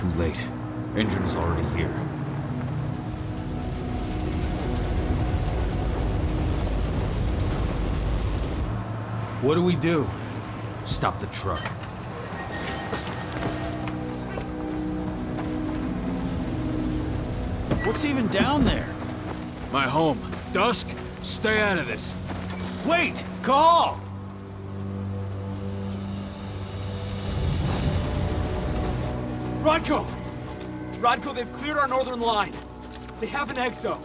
too late. Engine is already here. What do we do? Stop the truck. What's even down there? My home. Dusk, stay out of this. Wait! Call! Rodko! Rodko, they've cleared our northern line. They have an exo.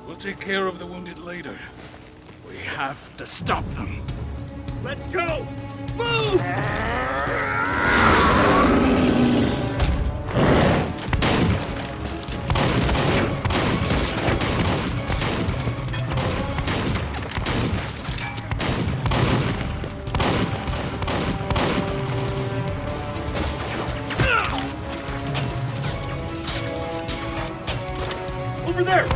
We'll take care of the wounded later. We have to stop them. Let's go! Move! Over there!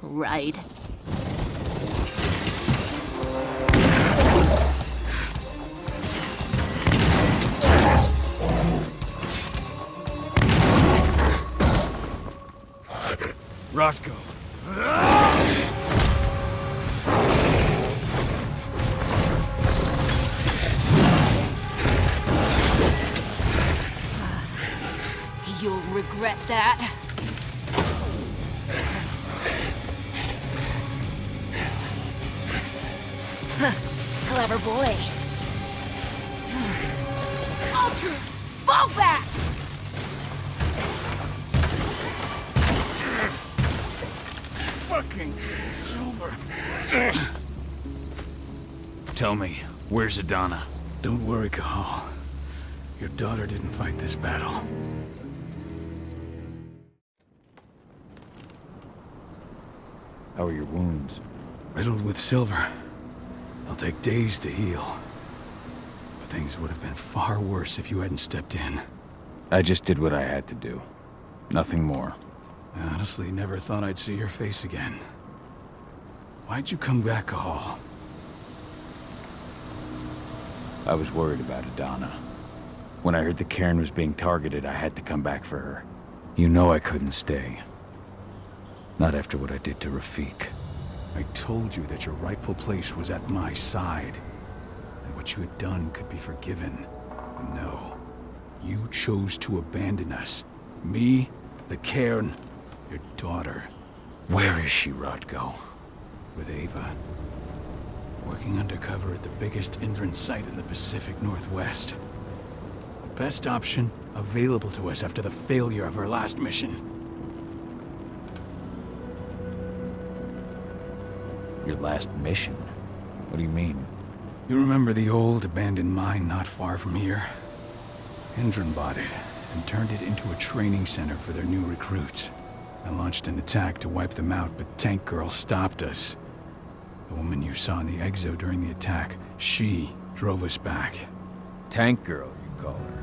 Right. Rodko. You'll regret that. Clever boy. All troops, fall back! Fucking Silver. Tell me, where's Adana? Don't worry, Cahal. Your daughter didn't fight this battle. How are your wounds? Riddled with silver. They'll take days to heal. But things would have been far worse if you hadn't stepped in. I just did what I had to do. Nothing more. I honestly never thought I'd see your face again. Why'd you come back, Cahal? I was worried about Adana. When I heard the cairn was being targeted, I had to come back for her. You know I couldn't stay. Not after what I did to Rafik. I told you that your rightful place was at my side. And what you had done could be forgiven. But no. You chose to abandon us. Me, the cairn, your daughter. Where is she, Rodko? With Ava. Working undercover at the biggest Indran site in the Pacific Northwest. The best option available to us after the failure of our last mission. Your last mission? What do you mean? You remember the old abandoned mine not far from here? Indran bought it and turned it into a training center for their new recruits. I launched an attack to wipe them out, but Tank Girl stopped us. The woman you saw in the exo during the attack, she drove us back. Tank Girl, you call her.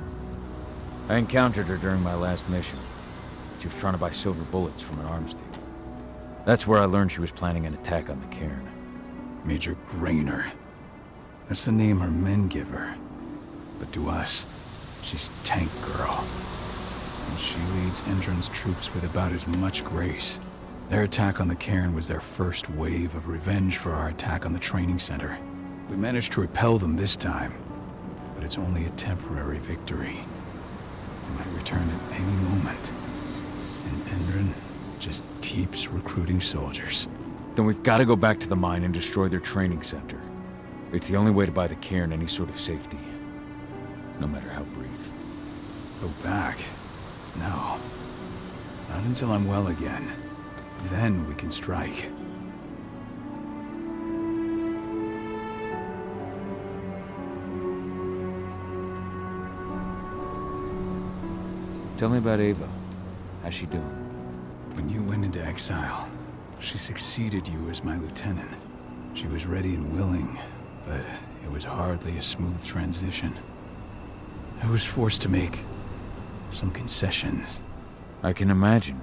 I encountered her during my last mission. She was trying to buy silver bullets from an arms dealer. That's where I learned she was planning an attack on the cairn. Major Grainer. That's the name her men give her. But to us, she's Tank Girl. And she leads Indran's troops with about as much grace. Their attack on the cairn was their first wave of revenge for our attack on the training center. We managed to repel them this time, but it's only a temporary victory. They might return at any moment. And Indran just keeps recruiting soldiers. Then we've got to go back to the mine and destroy their training center. It's the only way to buy the cairn any sort of safety. No matter how brief. Go back? No. Not until I'm well again. Then we can strike. Tell me about Ava. How's she doing? When you went into exile, She succeeded you as my lieutenant. She was ready and willing, but it was hardly a smooth transition. I was forced to make some concessions. I can imagine.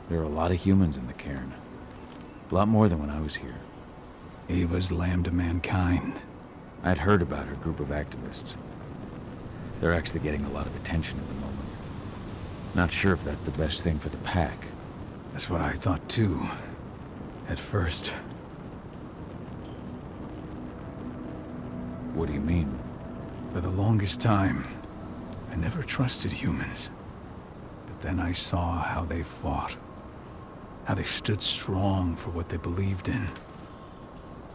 There are a lot of humans in the cairn. A lot more than when I was here. Ava's Lamb to Mankind. I'd heard about her group of activists. They're actually getting a lot of attention at the moment. Not sure if that's the best thing for the pack. That's what I thought too, at first. What do you mean? For the longest time, I never trusted humans. But then I saw how they fought. How they stood strong for what they believed in.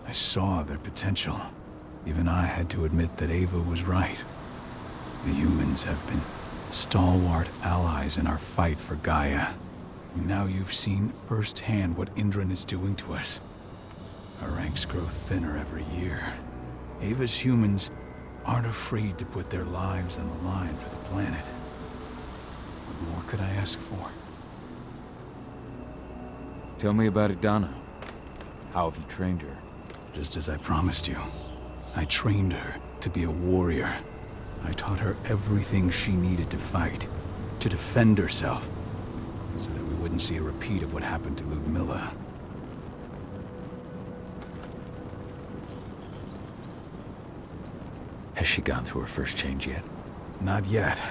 I saw their potential. Even I had to admit that Ava was right. The humans have been stalwart allies in our fight for Gaia. Now you've seen firsthand what Indran is doing to us. Our ranks grow thinner every year. Ava's humans aren't afraid to put their lives on the line for the planet. What more could I ask for? Tell me about Idana. How have you trained her? Just as I promised you. I trained her to be a warrior. I taught her everything she needed to fight, to defend herself, so that we wouldn't see a repeat of what happened to Ludmilla. Has she gone through her first change yet? Not yet.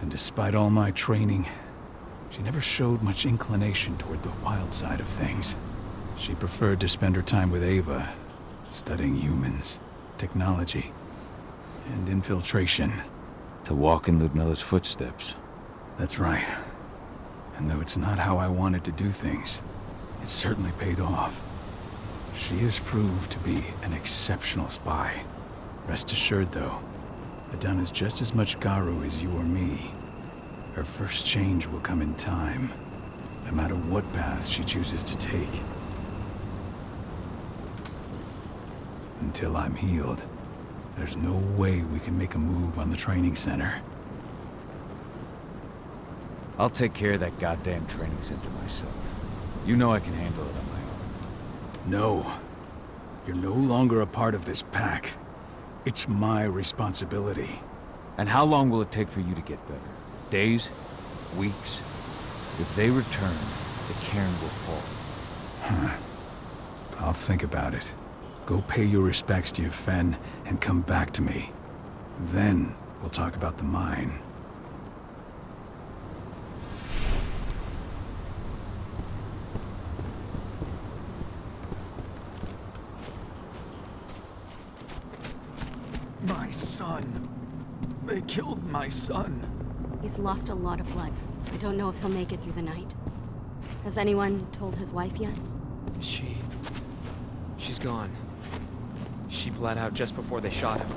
And despite all my training, she never showed much inclination toward the wild side of things. She preferred to spend her time with Ava, studying humans, technology, and infiltration. To walk in Ludmilla's footsteps. That's right. And though it's not how I wanted to do things, it certainly paid off. She has proved to be an exceptional spy. Rest assured, though, Idana's just as much Garu as you or me. Her first change will come in time, no matter what path she chooses to take. Until I'm healed, there's no way we can make a move on the training center. I'll take care of that goddamn training center myself. You know I can handle it on my own. No. You're no longer a part of this pack. It's my responsibility. And how long will it take for you to get better? Days? Weeks? If they return, the cairn will fall. I'll think about it. Go pay your respects to your Fen and come back to me. Then we'll talk about the mine. My son. They killed my son. He's lost a lot of blood. I don't know if he'll make it through the night. Has anyone told his wife yet? She's gone. She bled out just before they shot him.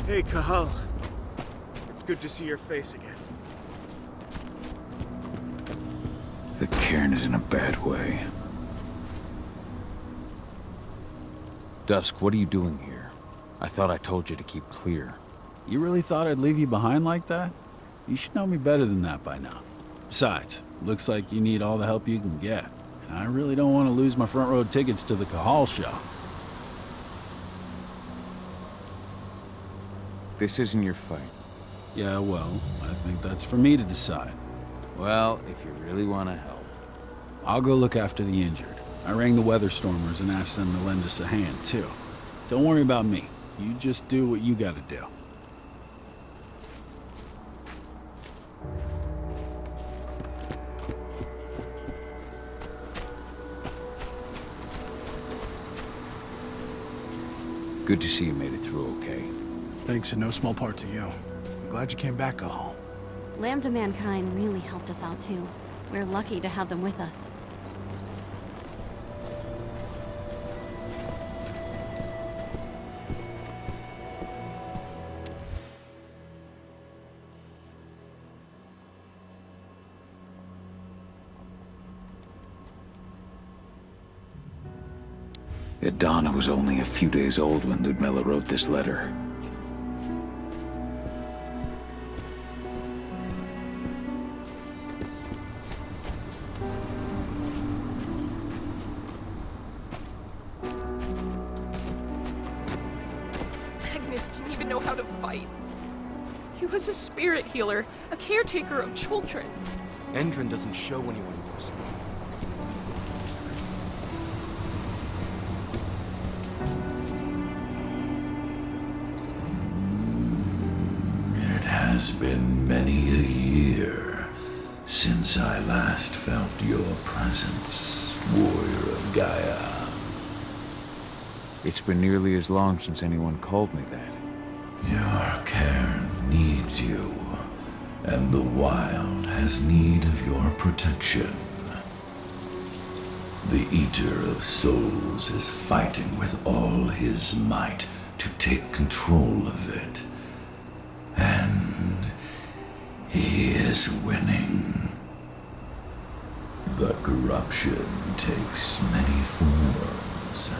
Hey, Kahal. It's good to see your face again. The cairn is in a bad way. Dusk, what are you doing here? I thought I told you to keep clear. You really thought I'd leave you behind like that? You should know me better than that by now. Besides, looks like you need all the help you can get. And I really don't want to lose my front row tickets to the Kahal show. This isn't your fight. Yeah, well, I think that's for me to decide. Well, if you really want to help. I'll go look after the injured. I rang the Weatherstormers and asked them to lend us a hand, too. Don't worry about me. You just do what you gotta do. Good to see you made it through okay. Thanks in no small part to you. I'm glad you came back, Kahal. Lamb to Mankind really helped us out too. We're lucky to have them with us. Idana was only a few days old when Ludmilla wrote this letter. didn't know how to fight. He was a spirit healer, a caretaker of children. Endron doesn't show anyone mercy. It has been many a year since I last felt your presence, warrior of Gaia. It's been nearly as long since anyone called me that. Your cairn needs you, and the wild has need of your protection. The Eater of Souls is fighting with all his might to take control of it. And he is winning. The corruption takes many forms,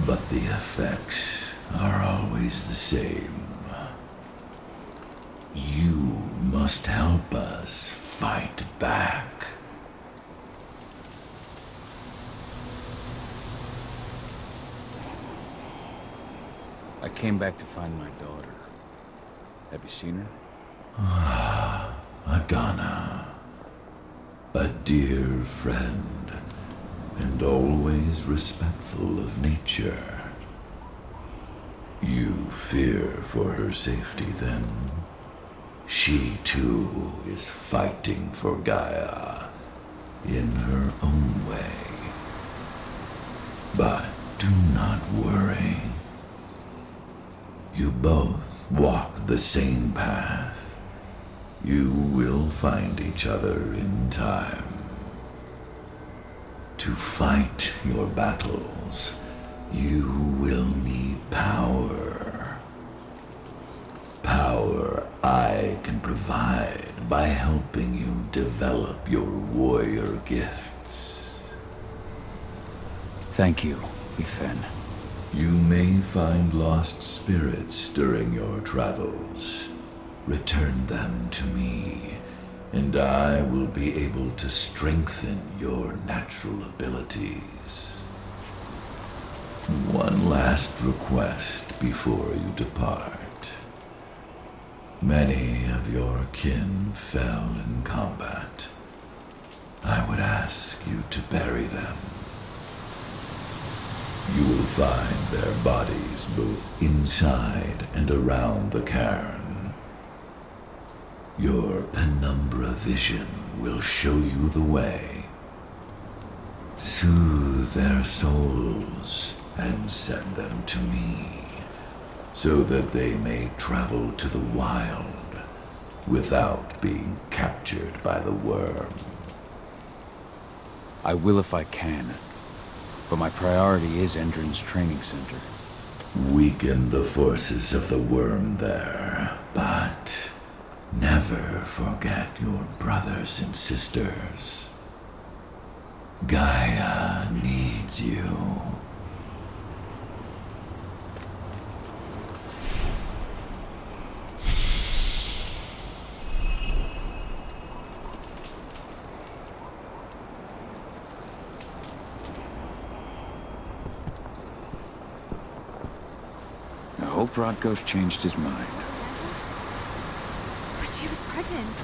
but the effects are always the same. You must help us fight back. I came back to find my daughter. Have you seen her? Ah, Adana. A dear friend, and always respectful of nature. You fear for her safety, then? She, too, is fighting for Gaia in her own way. But do not worry. You both walk the same path. You will find each other in time. To fight your battles, you will need power. Power I can provide by helping you develop your warrior gifts. Thank you, Ethan. You may find lost spirits during your travels. Return them to me, and I will be able to strengthen your natural abilities. One last request before you depart. Many of your kin fell in combat. I would ask you to bury them. You will find their bodies both inside and around the cairn. Your penumbra vision will show you the way. Soothe their souls and send them to me, so that they may travel to the wild without being captured by the worm. I will if I can, but my priority is Endron's training center. Weaken the forces of the worm there, but never forget your brothers and sisters. Gaia needs you. I hope Rodko's changed his mind. But she was pregnant.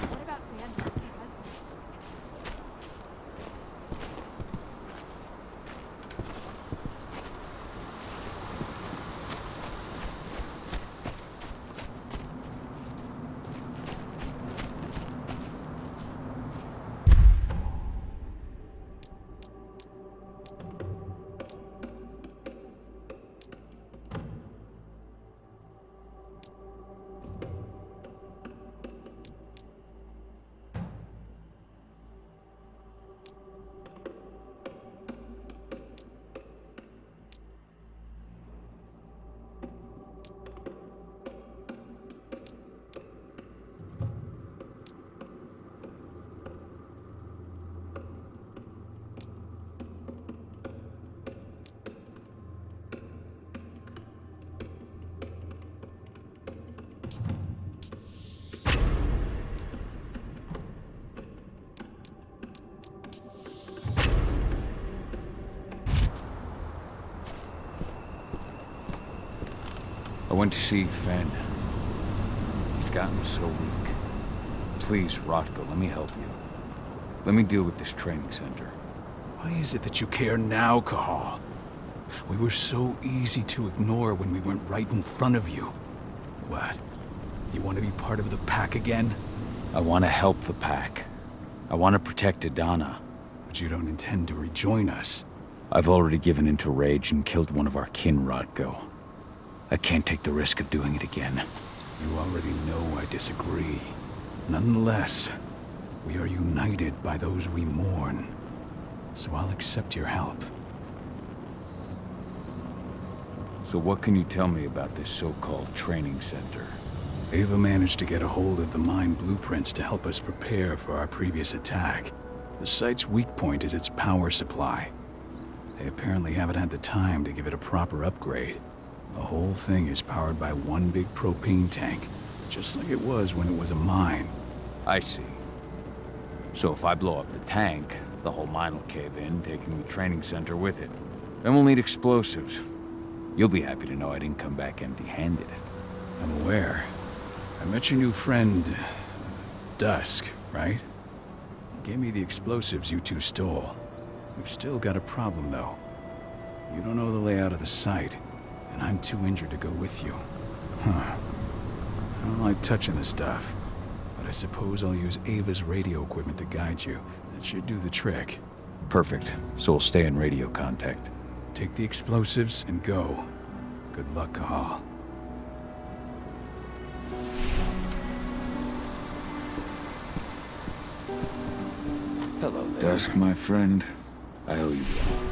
What about Xander? went to see Fenn. He's gotten so weak. Please, Rotko, let me help you. Let me deal with this training center. Why is it that you care now, Cahal? We were so easy to ignore when we went right in front of you. What? You want to be part of the pack again? I want to help the pack. I want to protect Adana. But you don't intend to rejoin us. I've already given into rage and killed one of our kin, Rotko. I can't take the risk of doing it again. You already know I disagree. Nonetheless, we are united by those we mourn. So I'll accept your help. So what can you tell me about this so-called training center? Ava managed to get a hold of the mine blueprints to help us prepare for our previous attack. The site's weak point is its power supply. They apparently haven't had the time to give it a proper upgrade. The whole thing is powered by one big propane tank, just like it was when it was a mine. I see. So if I blow up the tank, the whole mine will cave in, taking the training center with it. Then we'll need explosives. You'll be happy to know I didn't come back empty-handed. I'm aware. I met your new friend, Dusk, right? He gave me the explosives you two stole. We've still got a problem, though. You don't know the layout of the site, and I'm too injured to go with you. Huh. I don't like touching the stuff, but I suppose I'll use Ava's radio equipment to guide you. That should do the trick. Perfect. So we'll stay in radio contact. Take the explosives and go. Good luck, Cahal. Hello there. Dusk, my friend. I owe you one.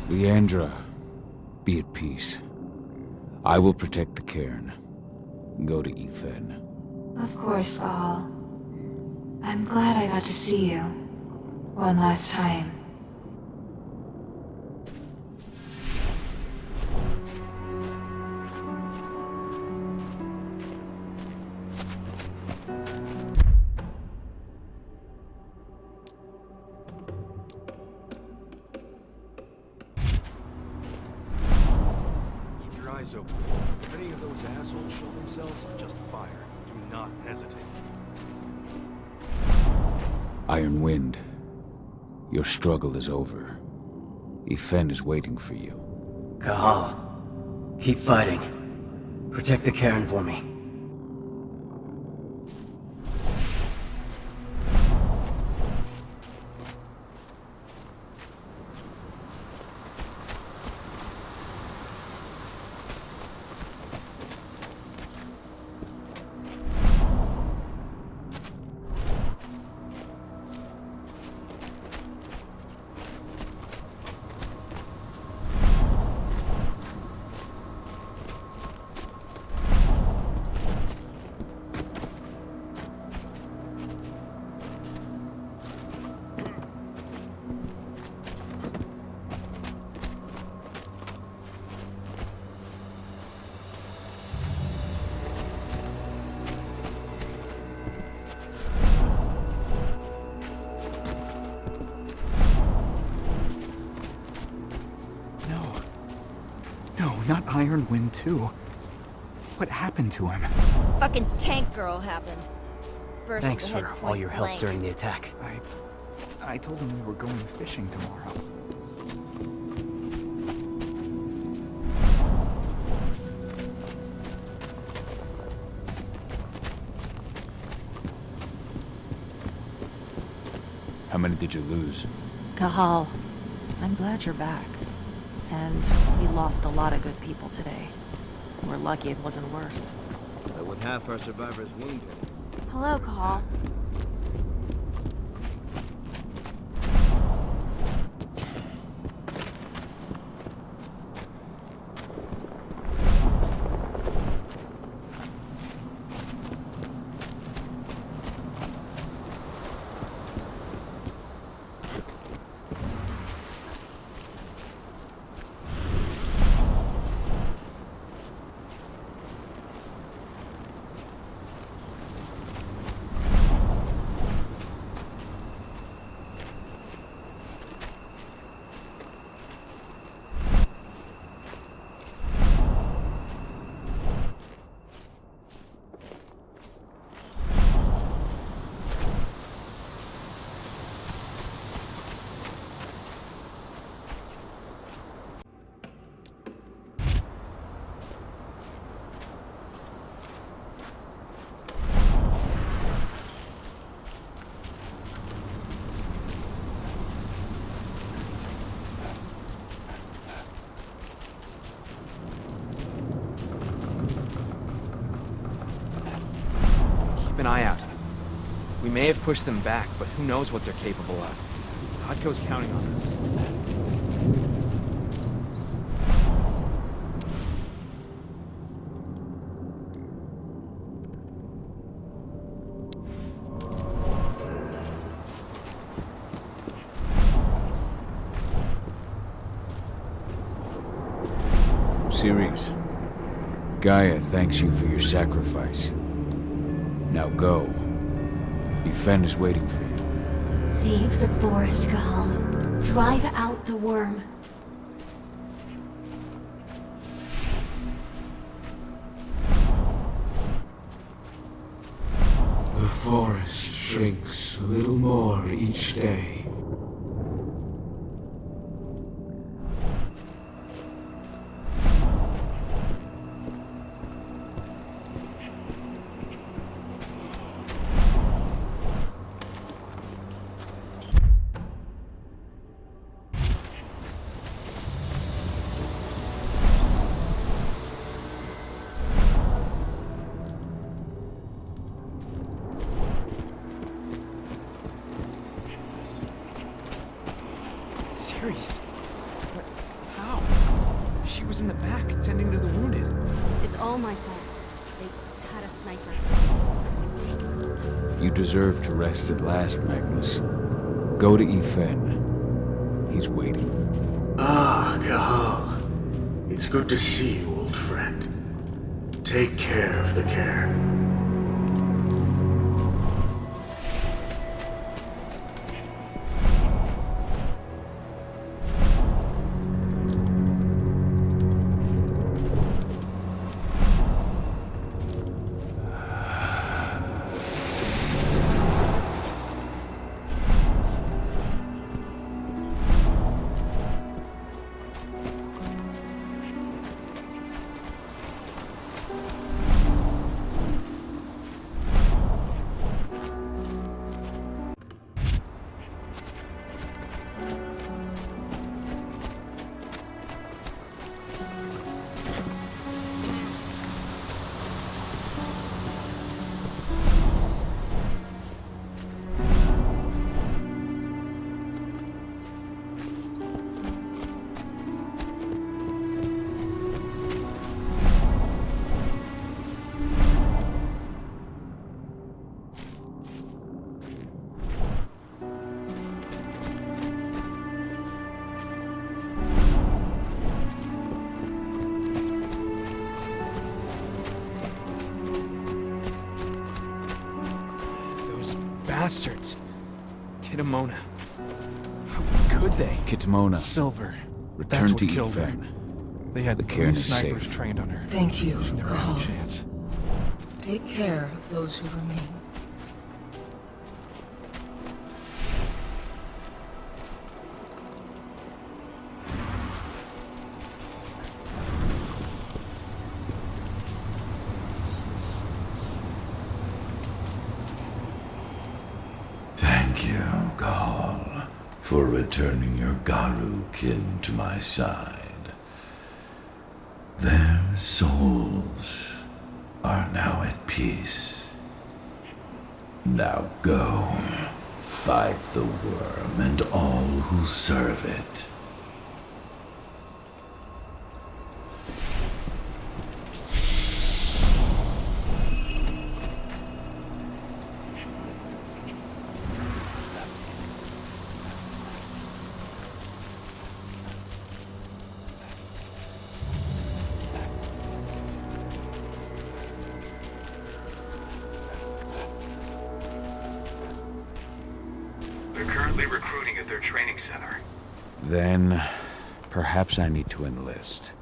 Leandra, be at peace. I will protect the cairn. Go to Efen. Of course, Cahal. I'm glad I got to see you. One last time. Open. If any of those assholes show themselves, just fire. Do not hesitate. Iron Wind, your struggle is over. Efen is waiting for you. Cahal, keep fighting. Protect the cairn for me. Not Iron Wind, too. What happened to him? Fucking tank girl happened. Burst Thanks the head for all point your help blank. during the attack. I told him we were going fishing tomorrow. How many did you lose? Cahal, I'm glad you're back. And we lost a lot of good people today. We're lucky it wasn't worse. But with half our survivors wounded. Hello, Cahal. an eye out. We may have pushed them back, but who knows what they're capable of. Hodko's counting on us. Ceres, Gaia thanks you for your sacrifice. Now go. Yfen is waiting for you. Save the forest, Cahal. Drive out the worm. The forest shrinks a little more each day. Ceres? But how? She was in the back, tending to the wounded. It's all my fault. They had a sniper. You deserve to rest at last, Magnus. Go to Yfen. He's waiting. Ah, Cahal. It's good to see you, old friend. Take care of the care. Bastards. Kitamona. How could they? Kitamona. Silver. Return That's to what killed her. Yfen. They had The 3 cairn is snipers safe. trained on her. Thank you, She never had Cahal. a chance. Take care of those who remain. Thank you, Gahal, for returning your Garu kin to my side. Their souls are now at peace. Now go, fight the worm and all who serve it. They're currently recruiting at their training center. Then, perhaps I need to enlist.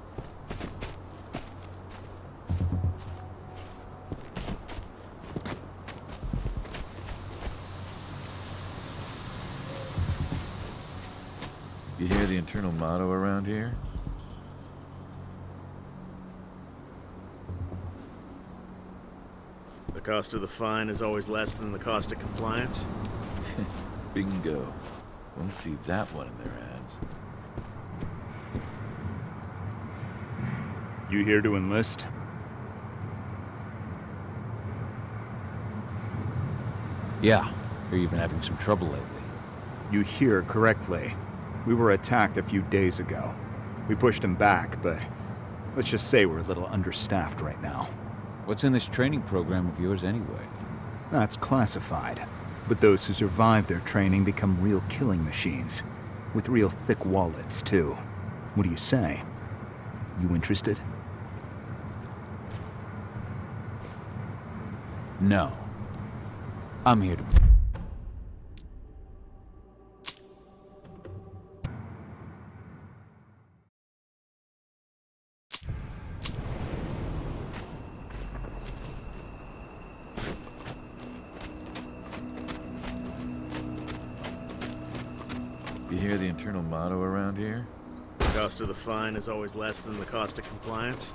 You hear the internal motto around here? The cost of the fine is always less than the cost of compliance. Bingo. Won't see that one in their ads. You here to enlist? Yeah, hear you've been having some trouble lately. You hear correctly. We were attacked a few days ago. We pushed them back, but let's just say we're a little understaffed right now. What's in this training program of yours anyway? That's classified. But those who survive their training become real killing machines. With real thick wallets, too. What do you say? You interested? No. I'm here to... You hear the internal motto around here? The cost of the fine is always less than the cost of compliance.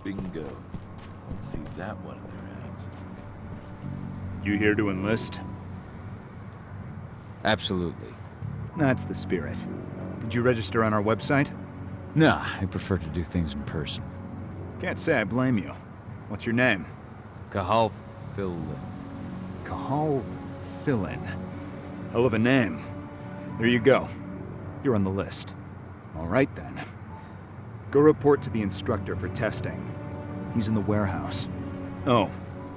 Bingo. Won't see that one in their ads. You here to enlist? Absolutely. That's the spirit. Did you register on our website? Nah, I prefer to do things in person. Can't say I blame you. What's your name? Cahal Fillin. Cahal Fillin. Hell of a name. There you go. You're on the list. All right, then. Go report to the instructor for testing. He's in the warehouse. Oh,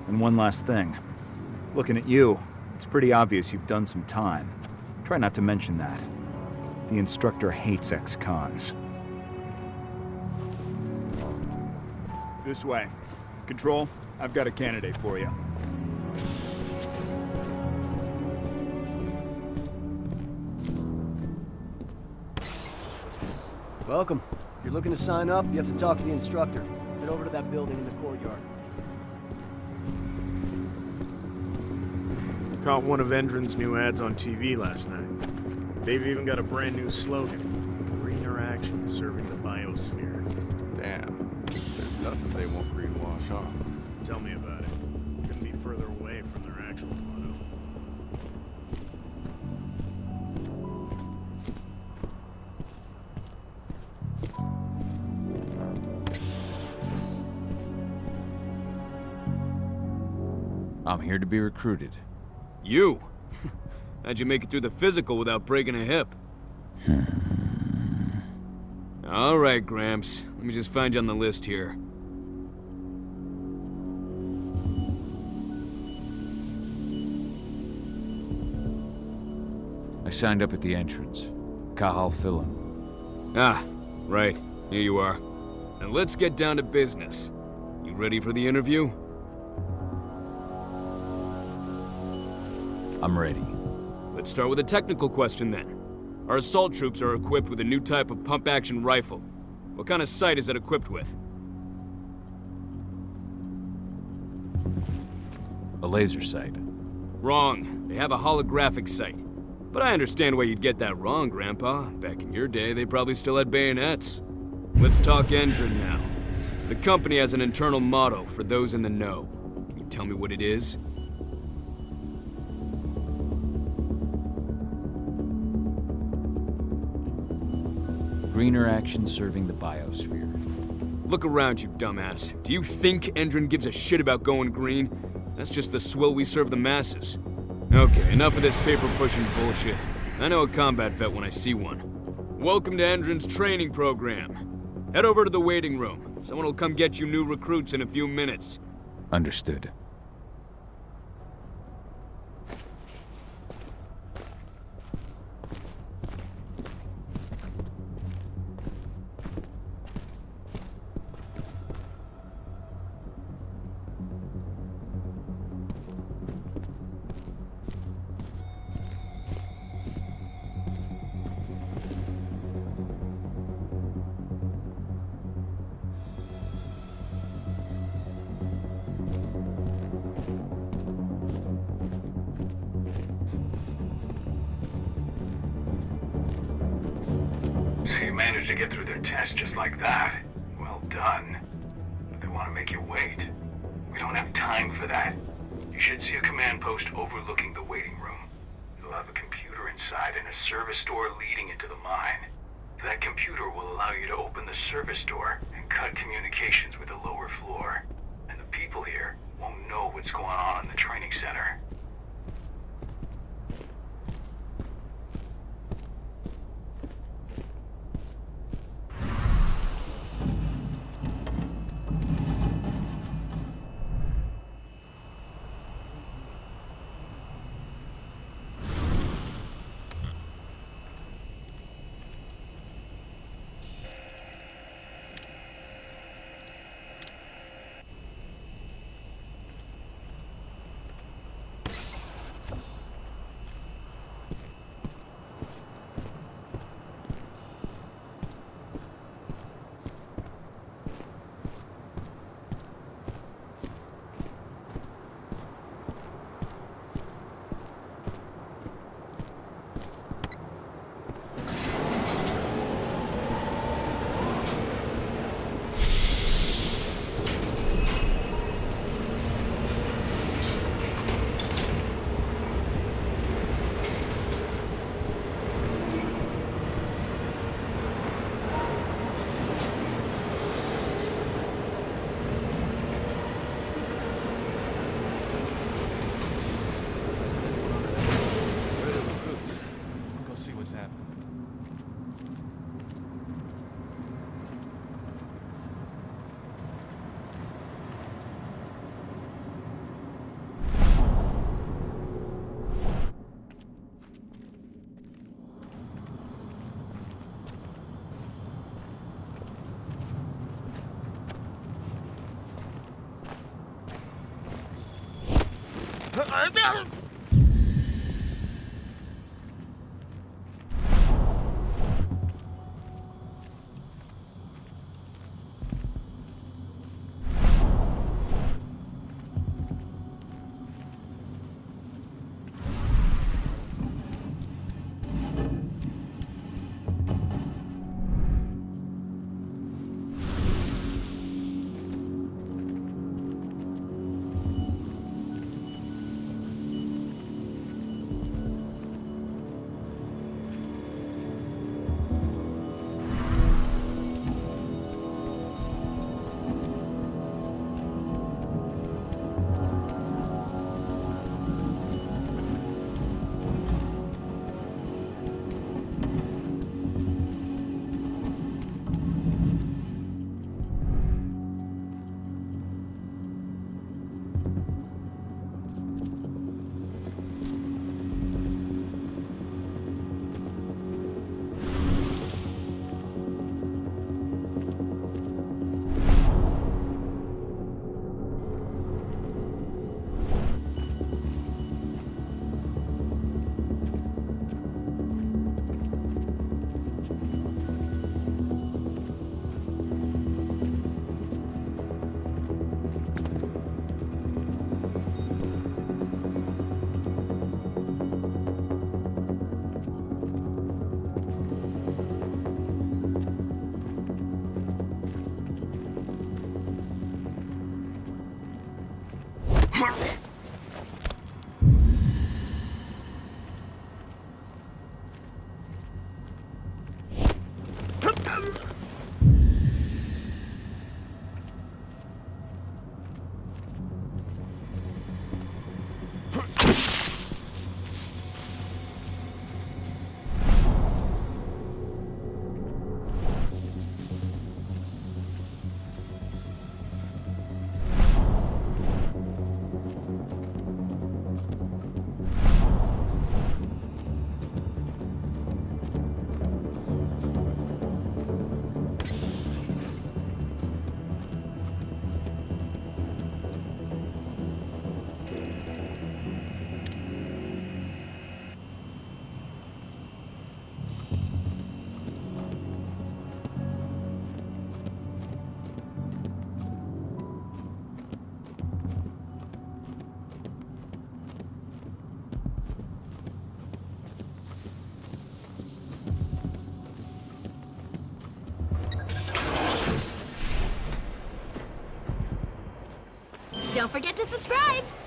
and one last thing. Looking at you, it's pretty obvious you've done some time. Try not to mention that. The instructor hates ex-cons. This way. Control, I've got a candidate for you. Welcome. If you're looking to sign up, you have to talk to the instructor. Head over to that building in the courtyard. Caught one of Endron's new ads on TV last night. They've even got a brand new slogan. Greener action serving the biosphere. Damn. There's nothing they won't greenwash off. Tell me about it. Couldn't be further away from their actual motto. I'm here to be recruited. You? How'd you make it through the physical without breaking a hip? All right, Gramps. Let me just find you on the list here. I signed up at the entrance. Cahal Fillin. Ah, right. Here you are. Now let's get down to business. You ready for the interview? I'm ready. Let's start with a technical question then. Our assault troops are equipped with a new type of pump-action rifle. What kind of sight is it equipped with? A laser sight. Wrong. They have a holographic sight. But I understand why you'd get that wrong, Grandpa. Back in your day, they probably still had bayonets. Let's talk engine now. The company has an internal motto for those in the know. Can you tell me what it is? Greener action serving the biosphere. Look around you, dumbass. Do you think Endron gives a shit about going green? That's just the swill we serve the masses. Okay, enough of this paper-pushing bullshit. I know a combat vet when I see one. Welcome to Endron's training program. Head over to the waiting room. Someone will come get you new recruits in a few minutes. Understood. So you managed to get through their test just like that. Well done. But they want to make you wait. We don't have time for that. You should see a command post overlooking the waiting room. It'll have a computer inside and a service door leading into the mine. That computer will allow you to open the service door and cut communications with the lower floor. And the people here won't know what's going on in the training center. Don't forget to subscribe!